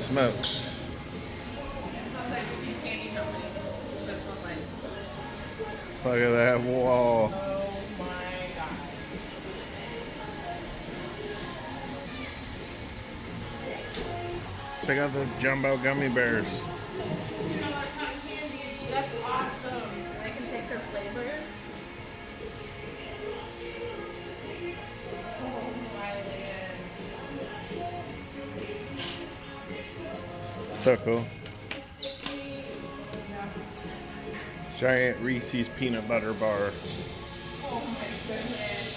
Smokes. Look at that wall. Oh my god. Check out the jumbo gummy bears. You know what? Cotton candy. That's awesome. I can take their flavor. So cool. Giant Reese's peanut butter bar. Oh my goodness.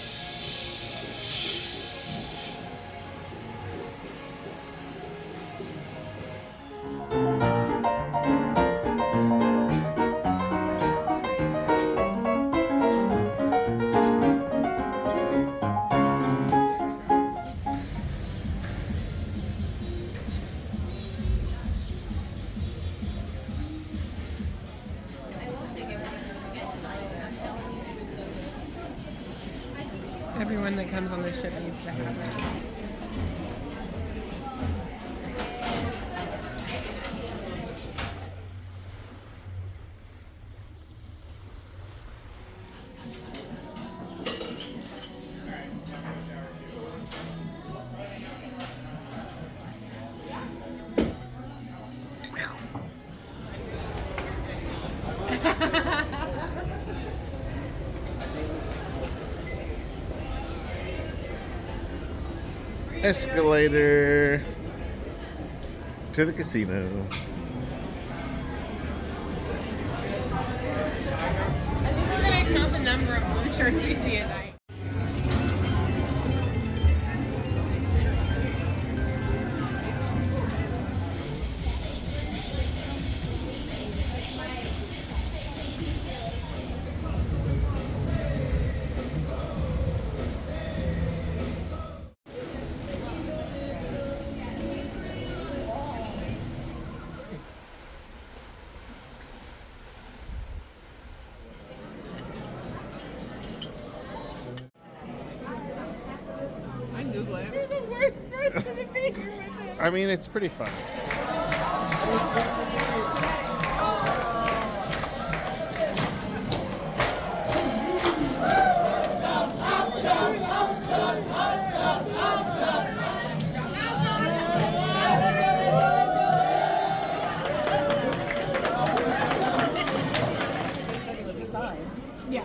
Everyone that comes on this ship needs to have it. Escalator to the casino. I think we're gonna count the number of blue shirts we see at night. I can Google it. You're the worst person to be here with it. I mean, it's pretty fun. Yeah.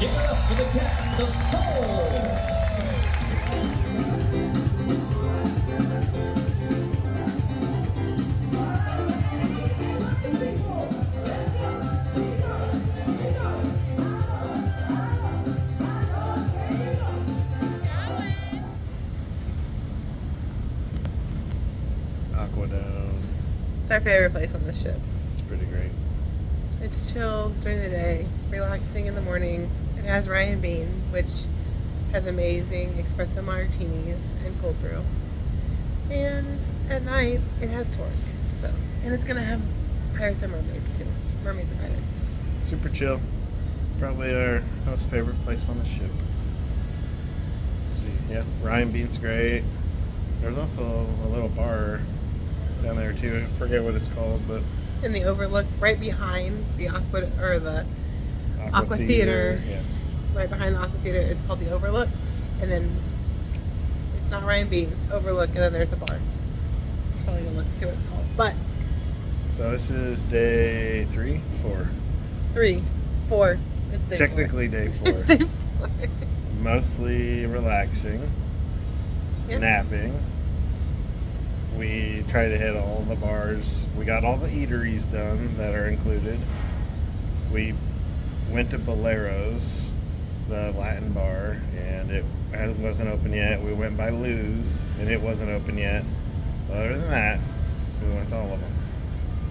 Give it up for the cast of Soul! Aquadome. It's our favorite place on the ship. It's pretty great. It's chill during the day, relaxing in the mornings. It has Ryan Bean, which has amazing espresso martinis and cold brew. And at night, it has Torque. So, and it's gonna have Pirates and Mermaids too. Mermaids and Pirates. Super chill. Probably our most favorite place on the ship. Let's see, yeah, Ryan Bean's great. There's also a little bar down there too. I forget what it's called, but In the overlook, right behind the Aqua Aqua Theater. Yeah. Right behind the Aqua Theater, it's called the Overlook, and then it's not Ryan Bean Overlook, and then there's a bar. Probably gonna look and see what it's called, but So this is day 3, 4. 3, 4. It's day Technically day 4. It's day 4. Mostly relaxing, Yep. napping. We try to hit all the bars. We got all the eateries done that are included. we went to Bolero's, the Latin bar, and it wasn't open yet. We went by Lou's, and it wasn't open yet. But other than that, we went to all of them.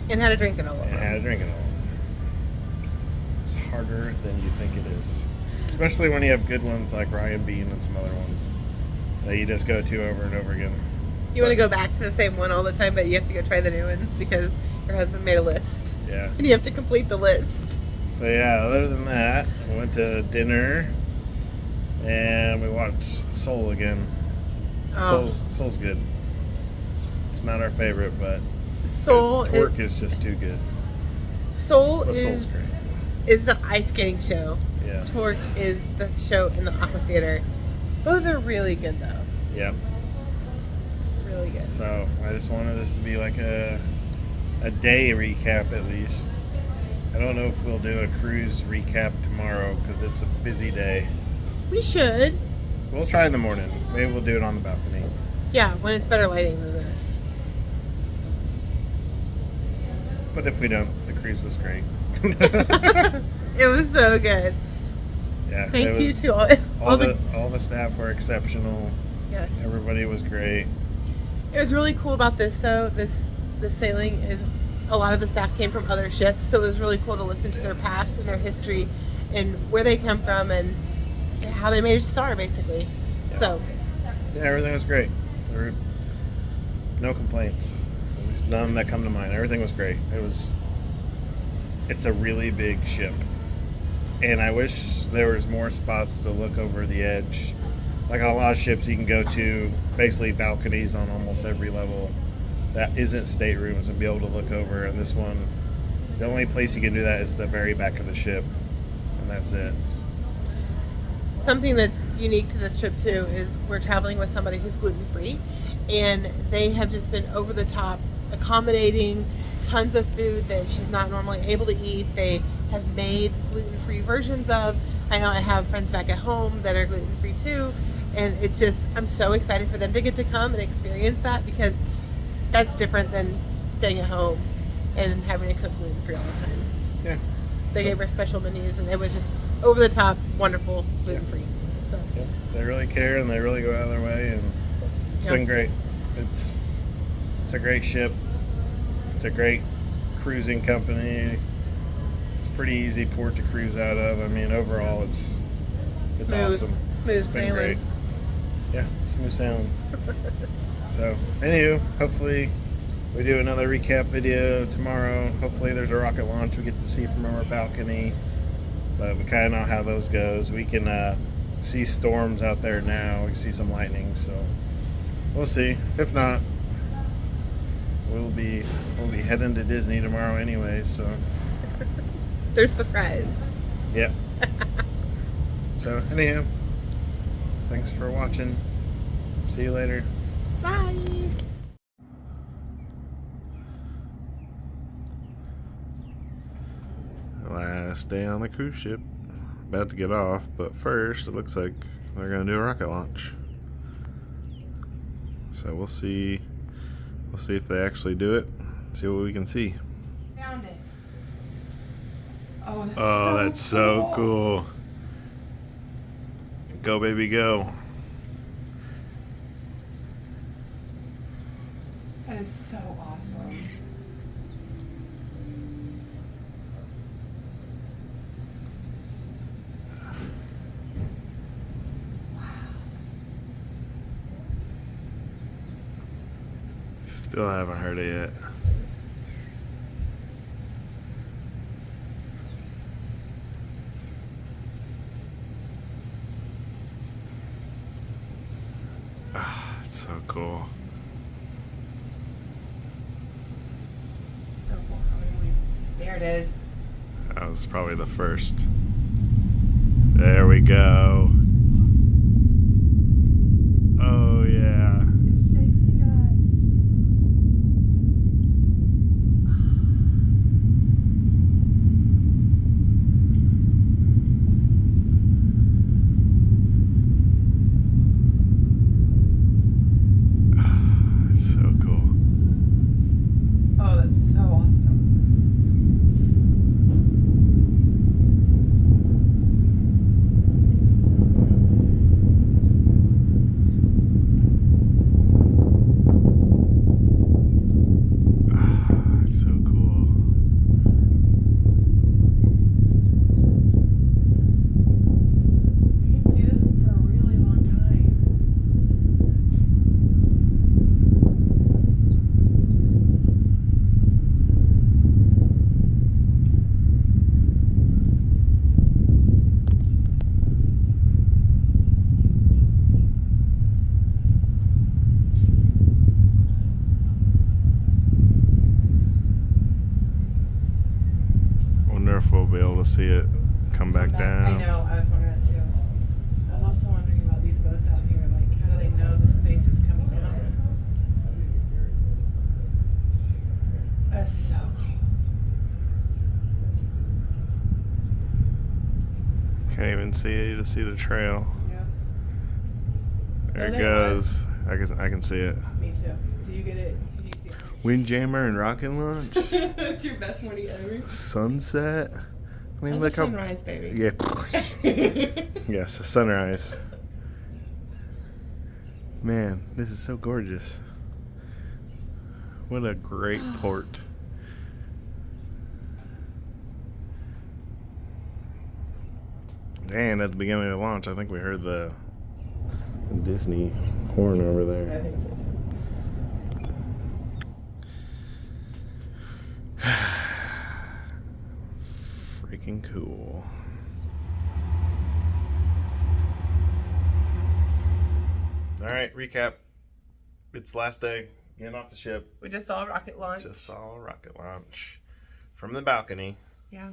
And had a drink at all of them. And had a drink at all of them. It's harder than you think it is. Especially when you have good ones like Ryan Bean and some other ones that you just go to over and over again. You want to go back to the same one all the time, but you have to go try the new ones because your husband made a list. Yeah. And you have to complete the list. So yeah, other than that, we went to dinner and we watched Soul again. Oh. Soul's good. It's not our favorite, but Soul Torque is just too good. Soul's great. Is the ice skating show. Yeah. Torque is the show in the Aqua Theater. Both are really good though. Yep. Really good. So I just wanted this to be like a day recap at least. I don't know if we'll do a cruise recap tomorrow because it's a busy day. We should. We'll try in the morning. Maybe we'll do it on the balcony. Yeah, when it's better lighting than this. But if we don't, the cruise was great. It was so good. Yeah. Thank you to all the staff were exceptional. Yes. Everybody was great. It was really cool about this though. This sailing is a lot of the staff came from other ships, so it was really cool to listen to their past and their history and where they come from and how they made a star basically. Yeah. So yeah, everything was great. There were no complaints. At least none that come to mind. Everything was great. It's a really big ship. And I wish there was more spots to look over the edge. Like on a lot of ships you can go to basically balconies on almost every level that isn't staterooms and be able to look over. And this one, the only place you can do that is the very back of the ship. And that's it. something that's unique to this trip too is we're traveling with somebody who's gluten-free, and they have just been over the top accommodating, tons of food that she's not normally able to eat. They have made gluten-free versions of. I know I have friends back at home that are gluten-free too, and it's just, I'm so excited for them to get to come and experience that, because that's different than staying at home and having to cook gluten-free all the time. Yeah. They gave her special menus, and it was just over the top, wonderful, gluten-free. So Yeah. They really care and they really go out of their way, and it's Yep. been great. It's a great ship. It's a great cruising company. It's a pretty easy port to cruise out of. I mean, overall, it's smooth, awesome. smooth It's been sailing. great. Yeah, smooth sailing. So, anywho, hopefully we do another recap video tomorrow. Hopefully there's a rocket launch we get to see from our balcony. But we kind of know how those goes. We can see storms out there now. We can see some lightning, so we'll see. If not, we'll be heading to Disney tomorrow anyway. So They're surprised. yep. So anyhow, thanks for watching. See you later. Bye. Last day on the cruise ship. About to get off, but first it looks like they're gonna do a rocket launch. So we'll see. We'll see if they actually do it. See what we can see. Found it. Oh, That's so cool. Go, baby, go. That is so awesome. Still haven't heard it yet. Ah, it's so cool. So cool. There it is. That was probably the first. There we go. Oh, yeah. It's shaking us. It's so cool. Oh, that's so awesome. cool to see it come back down. I know. I was wondering that too. I was also wondering about these boats out here. Like, how do they know the space is coming down? That's so cool. Can't even see it. You just see the trail. Yeah. There it Oh, there it goes. I can see it. Me too. Did you get it? Did you see it? Windjammer and rocket launch. That's your best morning ever. Sunset. I mean, look That's a how. sunrise, baby. Yeah. Yes, a sunrise. Man, this is so gorgeous. What a great port. And at the beginning of the launch, I think we heard the Disney horn over I there. think so too. Freaking cool. All right, recap. It's last day. Getting off the ship. We just saw a rocket launch. Just saw a rocket launch from the balcony. Yeah.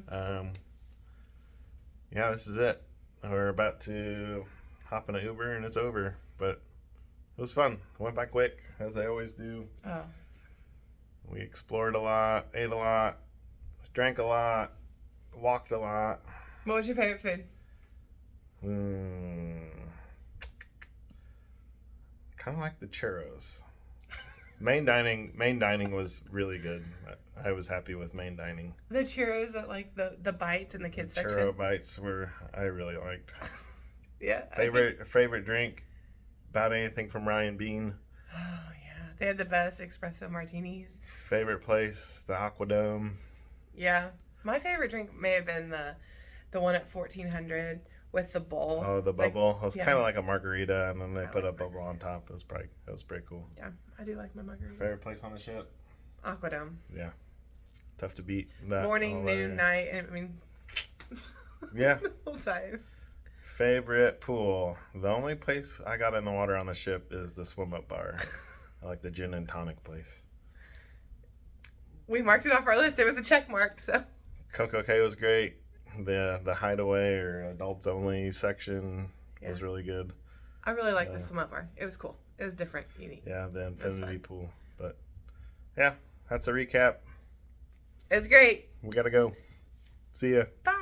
Yeah, this is it. We're about to hop in an Uber and it's over. But it was fun. Went by quick, as they always do. Oh. We explored a lot, ate a lot, drank a lot, walked a lot. What was your favorite food? Kind of like the churros. Main dining was really good. I was happy with main dining. The churros that like the bites in the kids The section. churro bites I really liked. Yeah. Favorite drink? About anything from Ryan Bean. Oh yeah, they had the best espresso martinis. Favorite place? The Aquadome. Yeah, my favorite drink may have been the one at 1400 with the bowl. Oh, the bubble. It was yeah. kind of like a margarita, and then they put a like bubble on margaritas. top. It was pretty cool. Yeah, I do like my margarita. Favorite place on the ship? Aquadome. Yeah, tough to beat. That Morning, all noon, day. night. I mean, Yeah. the whole time. Favorite pool. The only place I got in the water on the ship is the swim up bar. I like the gin and tonic place. We marked it off our list. There was a check mark, so. Coco Cay was great. The hideaway or adults only section was Yeah. really good. I really liked the swim up bar. It was cool. It was different, unique. Yeah, the was infinity fun. pool. But yeah, that's a recap. It was great. We gotta go. See ya. Bye.